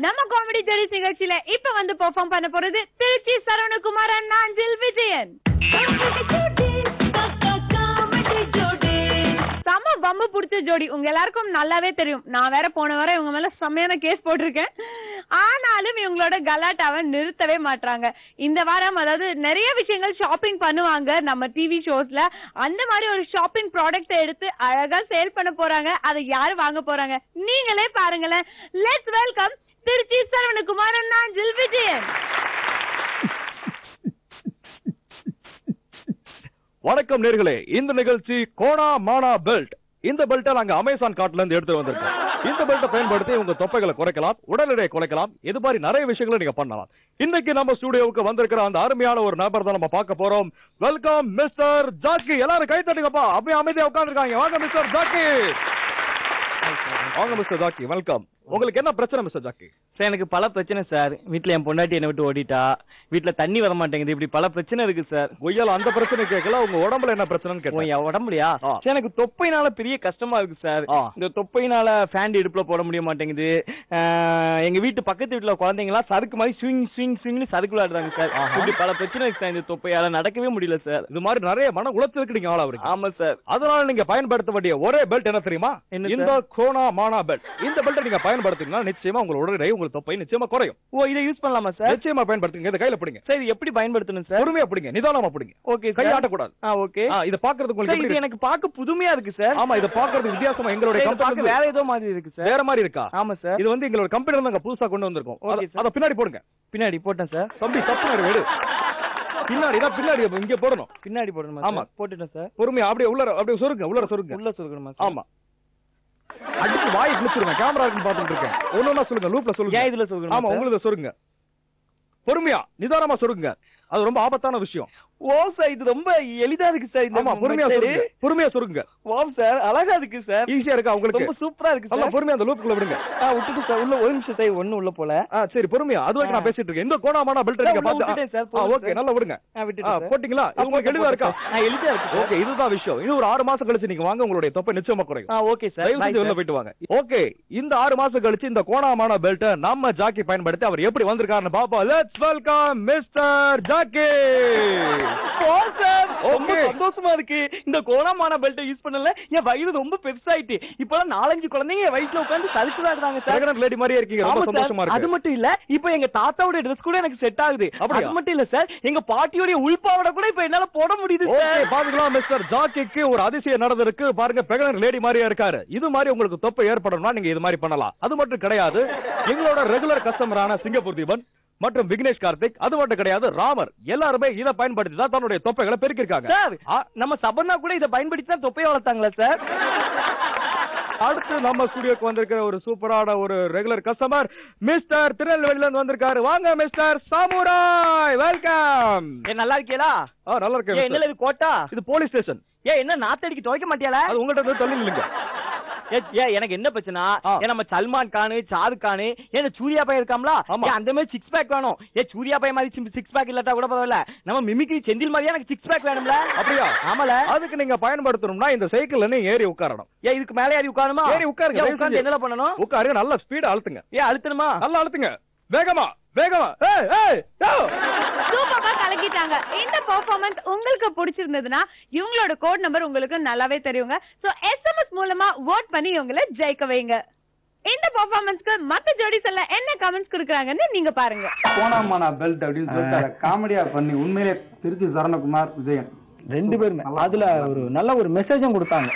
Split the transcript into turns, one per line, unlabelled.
நம்ம காமெடி ஜோடிஸ் நிகழ்ச்சியில இப்ப வந்து பெர்ஃபார்ம் பண்ண போறது திருச்சி சரவணகுமார் நாஞ்சில் விஜயன். செம பம்பு புடிச்ச ஜோடி, உங்க எல்லாருக்கும் நல்லாவே தெரியும். நான் வேற போன வாரம் இவங்க மேல செம்மையான கேஸ் போட்டிருக்கேன். ஆனாலும் இவங்களோட கலாட்டாவை நிறுத்தவே மாட்டாங்க. இந்த வாரம் அதாவது நிறைய விஷயங்கள் ஷாப்பிங் பண்ணுவாங்க நம்ம டிவி ஷோஸ்ல. அந்த மாதிரி ஒரு ஷாப்பிங் ப்ராடக்ட் எடுத்து அழகா சேல் பண்ண போறாங்க. அதை யாரு வாங்க போறாங்க நீங்களே பாருங்களேன். Let's welcome Tiruchi Saravanakumar Nanjil Vijayan.
வணக்கம் நேர்களே, இந்த நிகழ்ச்சி கோனா மானா பெல்ட். இந்த பெல்ட்டை நாங்க அமேசான் கார்ட்ல இருந்து எடுத்து வந்திருக்கோம். இந்த பெல்ட்டை பயன்படுத்தி உங்க தொப்பைகளை குறைக்கலாம், உடல் எடையை குறைக்கலாம், இது மாதிரி நிறைய விஷயங்களை நீங்க பண்ணலாம். இன்னைக்கு நம்ம ஸ்டுடியோவுக்கு வந்திருக்கிற அந்த அருமையான ஒரு நபர் தான் நம்ம பார்க்க போறோம். Welcome mister Jackie. எல்லாரும் கை தட்டுங்கப்பா. அப்படியே அமைதியா உட்கார்ந்துருக்காங்க. வாங்க மிஸ்டர் ஜாக்கி. வாங்க மிஸ்டர் ஜாக்கி, வெல்கம். உங்களுக்கு என்ன பிரச்சனை மிஸ்டர் ஜாக்கி?
சார் எனக்கு பல பிரச்சனை சார். வீட்டுல என் பொண்டாட்டி என்னை விட்டு ஓடிட்டா, வீட்டுல தண்ணி வர மாட்டேங்குது, இப்படி பல பிரச்சனை இருக்கு சார்.
ஒய்யால அந்த பிரச்சனை கேட்கல, உங்க உடம்புல என்ன பிரச்சனைன்னு கேட்டேன்.
உடம்புலையா? சார் எனக்கு தொப்பைனால பெரிய கஷ்டமா இருக்கு சார். இந்த தொப்பைனால ஃபேன் இடுப்புல போட முடிய மாட்டேங்குது. எங்க வீட்டு பக்கத்து வீட்டுல குழந்தைங்களா சறுக்கு மாதிரி ஸ்விங் ஸ்விங் ஸ்விங்னு சறுக்கு விளையாடுறாங்க சார். இப்படி பல பிரச்சனை இருக்கு சார். இந்த தொப்பையால நடக்கவே முடியல சார்.
இது மாதிரி நிறைய மன உளைச்சலுக்கு நீங்க ஆளாவீங்க.
ஆமா சார்.
அதனால நீங்க பயன்படுத்த வேண்டிய ஒரே பெல்ட் என்ன தெரியுமா? இந்த கோனா மானா பெல்ட். இந்த பெல்ட் நீங்க பயன்படுத்தினா நிச்சயமா உங்களோட உடல் எடை, உங்க தொப்பை நிச்சயமா குறையும்.
ஓ, இதை யூஸ் பண்ணலாமா சார்?
நிச்சயமா பயன்படுத்துங்க. இத கையில பிடிங்க.
சரி, எப்படி பயன்படுத்தணும் சார்?
பொறுமையா பிடிங்க, நிதானமா பிடிங்க.
ஓகே,
கை ஆட்ட கூடாது.
ஓகே.
இத பாக்குறதுக்கு உங்களுக்கு
இது எனக்கு பார்க்க புதுமையா இருக்கு சார்.
ஆமா, இத பாக்குறதுக்கு வித்தியாசமா எங்களுடைய கம்பெனி
வேற ஏதோ மாதிரி இருக்கு சார்.
வேற மாதிரி இருக்கா?
ஆமா சார்.
இது வந்து எங்களோட கம்பெனில நாங்க புதுசா கொண்டு வந்திருக்கோம். அத பின்னாடி போடுங்க.
பின்னாடி போட்டேன் சார்.
தம்பி தப்பு வேடு. பின்னாடி தான், பின்னாடி இங்க போடணும்.
பின்னாடி போடணுமா? ஆமா, போட்டுட்டேன் சார்.
பொறுமையா அப்படியே உள்ள அப்படியே சொருங்க. உள்ள சொருங்க.
உள்ள சொருகணுமா?
ஆமா. அடிச்சு வாயை கிழிச்சிருங்க. கேமரா இருக்கு பாத்துட்டு இருக்கேன். ஒண்ணு சொல்லுங்க. லூப்ல சொல்லுங்க.
ஏன் இதுல சொருகணும்?
ஆமா, உங்களுக்கு சொருங்க. பொறுமையா நிதானமா சொருங்க. அது ரொம்ப ஆபத்தான விஷயம்.
ஓ சார், இது ரொம்ப எளிதா இருக்கு சார்.
ஆமா, பொறுமையா சொருங்க. பொறுமையா சொருங்க.
வாவ் சார், அழகா இருக்கு சார்.
ஈஸியா இருக்கா உங்களுக்கு?
ரொம்ப சூப்பரா இருக்கு சார்.
பொறுமையா அந்த லூப்புக்குள்ள விடுங்க.
விட்டுட்டு சார். உள்ள ஒரு நிமிஷம் சார், ஒண்ணு உள்ள போல.
சரி, பொறுமையா. அது வரைக்கும் நான் பேசிட்டு இருக்கேன். இந்த கோணாமான பெல்ட் நீங்க பாத்து. ஓகே, நல்லா விடுங்க. போட்டீங்களா? உங்களுக்கு எளிதா இருக்கா?
எளிதா இருக்கு.
ஓகே, இதுதான் விஷயம். இது ஒரு 6 மாசம் கழிச்சு நீங்க வாங்க, உங்களுடைய தொப்பை நிச்சயமா குறையும்.
Okay sir.
தயவு செஞ்சு உள்ள போயிட்டு வாங்க. ஓகே, இந்த 6 மாசம் கழிச்சு இந்த கோணாமான பெல்ட் நம்ம ஜாக்கி பயன்படுத்தி அவர் எப்படி வந்திருக்காருன்னு பாப்போம். Let's welcome mister Jackie.
ஓ சார், ரொம்ப சந்தோஷமா இருக்கு. இந்த கோணாமான பெல்ட் யூஸ் பண்ணல, என் வயிறு ரொம்ப பெருசாயிட்டு. இப்பலாம் 4-5 குழந்தைங்க என் வயசுல உட்கார்ந்து சலிச்சு விளையாடுறாங்க சார்.
பிரெக்னன்ட் லேடி மாதிரியே இருக்கீங்க. ரொம்ப சந்தோஷமா இருக்கு.
அது மட்டும் இல்ல, இப்போ எங்க தாத்தாவோட Dress கூட எனக்கு செட் ஆகுது. அது மட்டும் இல்ல சார், எங்க பாட்டியோட உள்பாவட கூட இப்ப என்னால போட முடியுது சார்.
ஓகே, பாத்துக்கலாம். மிஸ்டர் ஜாக்கிக்கு ஒரு அதிசயம் நடந்திருக்கு. பாருங்க, பிரெக்னன்ட் லேடி மாதிரியே இருக்காரு. இது மாதிரி உங்களுக்கு தொப்பை ஏற்படணும்னா நீங்க இது மாதிரி பண்ணலாம். அது மட்டும் கிடையாது, எங்களோட ரெகுலர் கஸ்டமரான சிங்கப்பூர் தீபன் மற்றும் விக்னேஷ் கார்த்திக், அது மட்டும் கிடையாது, ராமர், எல்லாருமே இதை பயன்படுத்தி தான் தன்னுடைய தொப்பைகளை பெருக்கிருக்காங்க
சார். நம்ம சபர்ணா கூட இதை பயன்படுத்தி தான் தொப்பையை வளர்த்தாங்களா சார்?
அடுத்து நம்ம ஸ்டுடியோக்கு வந்திருக்கிற ஒரு சூப்பரான ஒரு ரெகுலர் கஸ்டமர் மிஸ்டர் திருநெல்வேலில இருந்து வந்திருக்காரு. வாங்க மிஸ்டர் சாமுராய், வெல்கம்.
நல்லா இருக்கீங்களா?
நல்லா இருக்கேன்.
என்ன இது கோட்டா?
இது போலீஸ் ஸ்டேஷன்.
என்ன நாத்தடிக்கு துவைக்க மாட்டியால?
அது உங்கள்கிட்ட தள்ளி இல்லைங்க.
எனக்கு என்ன பிரச்சனை? நம்ம சல்மான் கான், ஷாருக் கான், ஏன் சூர்யா பையன் இருக்காம்ல, அந்த மாதிரி 6 பேக் வேணும். சூர்யா பையன் மாதிரி 6 பேக் இல்லாட்டா கூட பரவாயில்ல, நம்ம மிமிக்ரி செந்தில் மாதிரியா எனக்கு 6 பேக் வேணும்ல.
அப்படியா?
ஆமால.
அதுக்கு நீங்க பயன்படுத்தணும்னா இந்த சைக்கிள்ல நீ ஏறி உட்காரணும்.
இதுக்கு மேல ஏறி உட்காரணுமா?
ஏறி உட்காருங்க.
உட்கார்ந்து என்ன பண்ணணும்?
உட்காருங்க, நல்ல ஸ்பீடா அழுத்துங்க.
அழுத்தணுமா?
நல்லா அழுத்துங்க. வேகமா வேகமா.
சூப்பரா கலக்கிட்டாங்க. இந்த பெர்ஃபார்மன்ஸ் உங்களுக்கு பிடிச்சிருந்ததுன்னா இவங்களோட கோட் நம்பர் உங்களுக்கு நல்லாவே தெரியுங்க. சோ எஸ்எம்எஸ் மூலமா வோட் பண்ணி இவங்களை ஜெயிக்க வைங்க. இந்த பெர்ஃபார்மன்ஸ்க்கு மத்த ஜோடிஸ் எல்லாம் என்ன கமெண்ட்ஸ் கொடுக்கறாங்கன்னு நீங்க பாருங்க.
கோணாமானா பெல்ட் அப்படின்னு சொல்லிட்டு காமெடியா பண்ணி உண்மையிலே திருச்சி சரவணகுமார் விஜயன்
2 பேருமே அதுல ஒரு நல்ல ஒரு மெசேஜும் கொடுத்தாங்க.